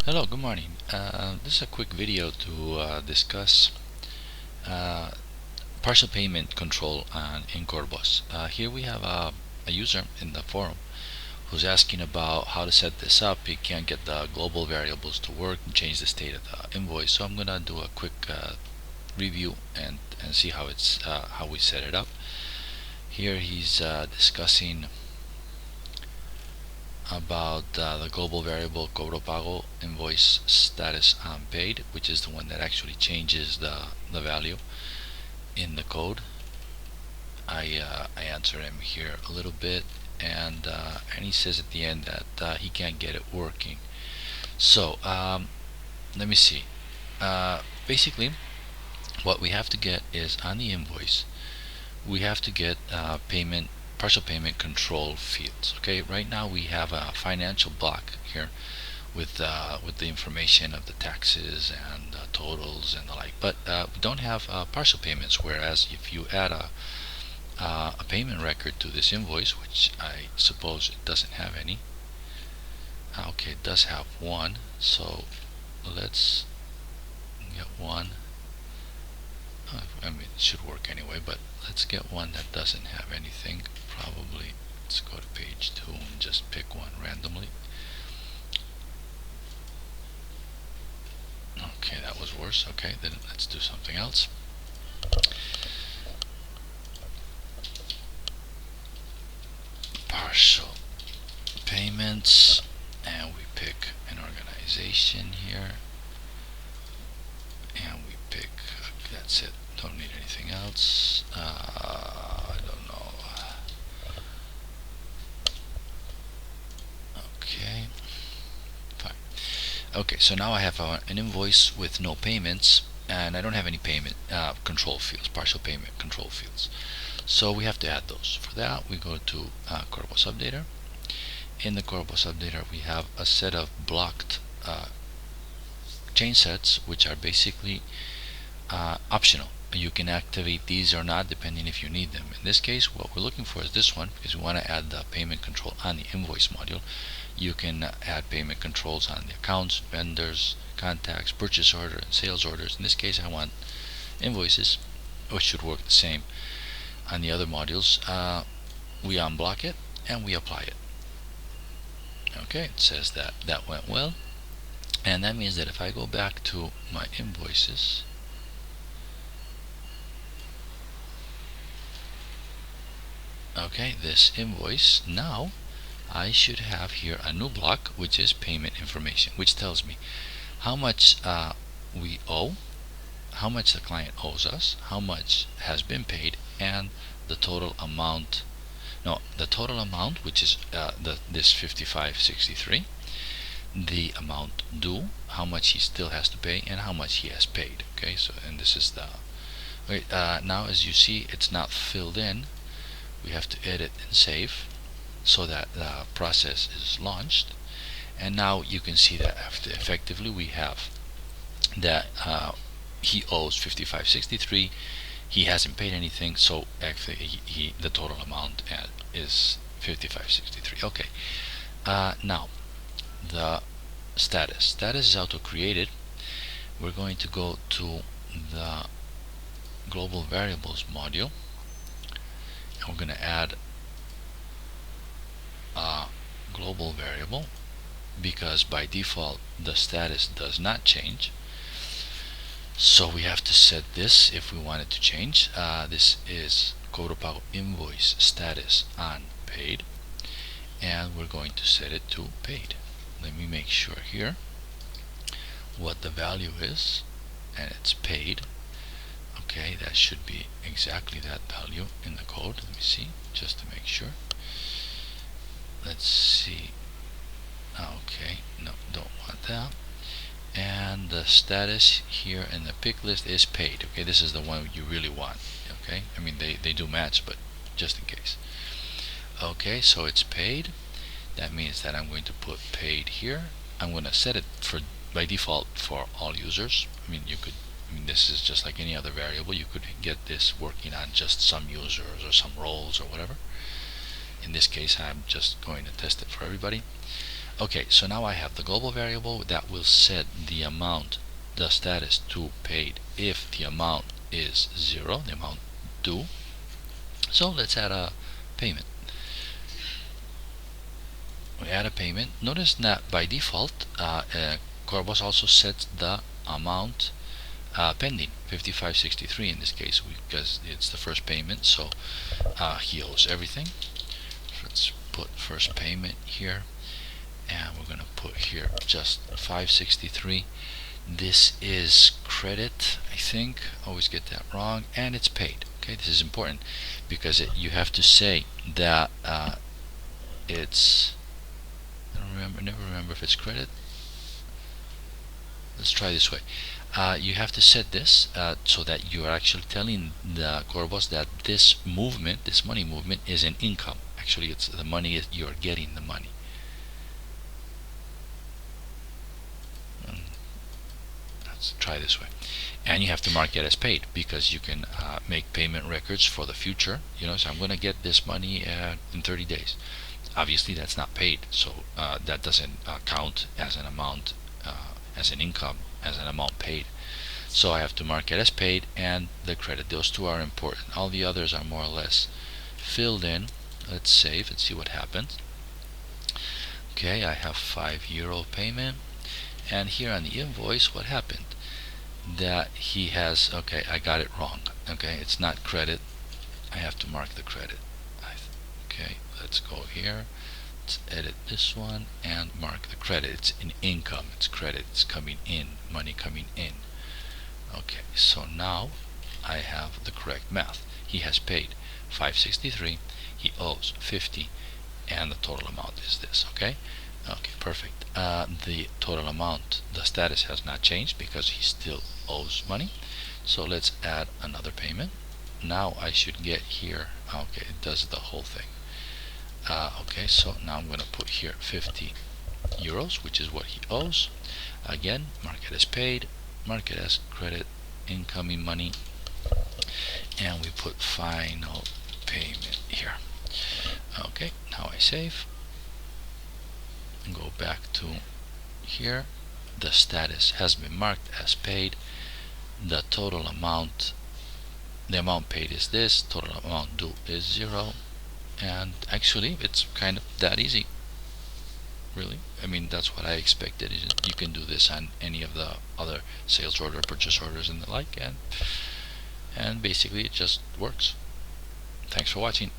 Hello, good morning. This is a quick video to discuss uh, partial payment control on Invoice. Here we have a user in the forum who's asking about how to set this up. He can't get the global variables to work and change the state of the invoice. So I'm gonna do a quick review and see how it's how we set it up. Here he's discussing about the global variable cobro pago invoice status paid, which is the one that actually changes the value in the code. I answer him here a little bit, and he says at the end that he can't get it working. So let me see. Basically, what we have to get is on the invoice, we have to get partial payment control fields. Okay, right now we have a financial block here with the information of the taxes and totals and the like, but we don't have partial payments. Whereas if you add a payment record to this invoice, which I suppose it doesn't have any. Okay, it does have one, so let's get one. I mean, it should work anyway, but let's get one that doesn't have anything. Probably let's go to page 2 and just pick one randomly. Okay, that was worse. Okay, then let's do something else. Partial payments, and we pick an organization here, and we pick, that's it, don't need anything else. I don't know. Okay, fine. Okay, so now I have an invoice with no payments, and I don't have any payment control fields, partial payment control fields. So we have to add those. For that, we go to Corpus Updater. In the Corpus Updater, we have a set of blocked change sets, which are basically optional. You can activate these or not depending if you need them. In this case, what we're looking for is this one, because we want to add the payment control on the invoice module. You can add payment controls on the accounts, vendors, contacts, purchase order, and sales orders. In this case, I want invoices, which should work the same on the other modules. We unblock it and we apply it. Okay, it says that that went well, and that means that if I go back to my invoices, okay, this invoice, now I should have here a new block, which is payment information, which tells me how much we owe, how much the client owes us, how much has been paid, and the total amount. No, the total amount, which is this 55.63, the amount due, how much he still has to pay, and how much he has paid. Okay, so and this is the now as you see, it's not filled in. We have to edit and save so that the process is launched, and now you can see that after effectively we have that he owes 55.63. He hasn't paid anything, so actually the total amount is 55.63. Okay, now the status is auto created. We're going to go to the global variables module, and we're going to add a global variable, because by default the status does not change. So we have to set this if we want it to change. This is Cobro Pago invoice status on paid, and we're going to set it to paid. Let me make sure here what the value is, and it's paid. Okay, that should be exactly that value in the code. Let me see, just to make sure. Let's see. Okay, no, don't want that. And the status here in the pick list is paid. Okay, this is the one you really want. Okay, I mean they do match, but just in case. Okay, so it's paid. That means that I'm going to put paid here. I'm going to set it for by default for all users. I mean, you could, I mean, this is just like any other variable. You could get this working on just some users or some roles or whatever. In this case, I'm just going to test it for everybody. Okay, so now I have the global variable that will set the amount, the status to paid if the amount is 0, the amount due. So let's add a payment. We add a payment. Notice that by default, Corbos also sets the amount pending, 55.63 in this case, because it's the first payment, so he owes everything. Let's put first payment here, and we're going to put here just 563. This is credit, I think. Always get that wrong, and it's paid. Okay, this is important because you have to say that it's. Never remember if it's credit. Let's try this way. You have to set this so that you are actually telling the Corbos that this movement, this money movement, is an income. Actually, it's the money you're getting the money. Let's try this way. And you have to mark it as paid because you can make payment records for the future. So I'm going to get this money in 30 days. Obviously, that's not paid, so that doesn't count as an amount, as an income, as an amount paid. So I have to mark it as paid and the credit. Those two are important. All the others are more or less filled in. Let's save and see what happens. Okay, I have €5 payment, and here on the invoice, what happened? That he has, okay, I got it wrong. Okay, it's not credit. I have to mark the credit. Okay, let's go here. Let's edit this one and mark the credit. It's an income. It's credit. It's coming in. Money coming in. Okay, so now I have the correct math. He has paid 563. He owes 50, and the total amount is this. Okay. Okay, perfect. The total amount, the status has not changed because he still owes money. So let's add another payment. Now I should get here. Okay, it does the whole thing. Okay, so now I'm going to put here €50, which is what he owes. Again, mark it as paid, mark it as credit, incoming money, and we put final payment here. Okay, now I save and go back to here. The status has been marked as paid. The total amount, the amount paid is this, total amount due is 0. And actually, it's kind of that easy, really. I mean, that's what I expected. You can do this on any of the other sales order, purchase orders, and the like, and basically it just works. Thanks for watching.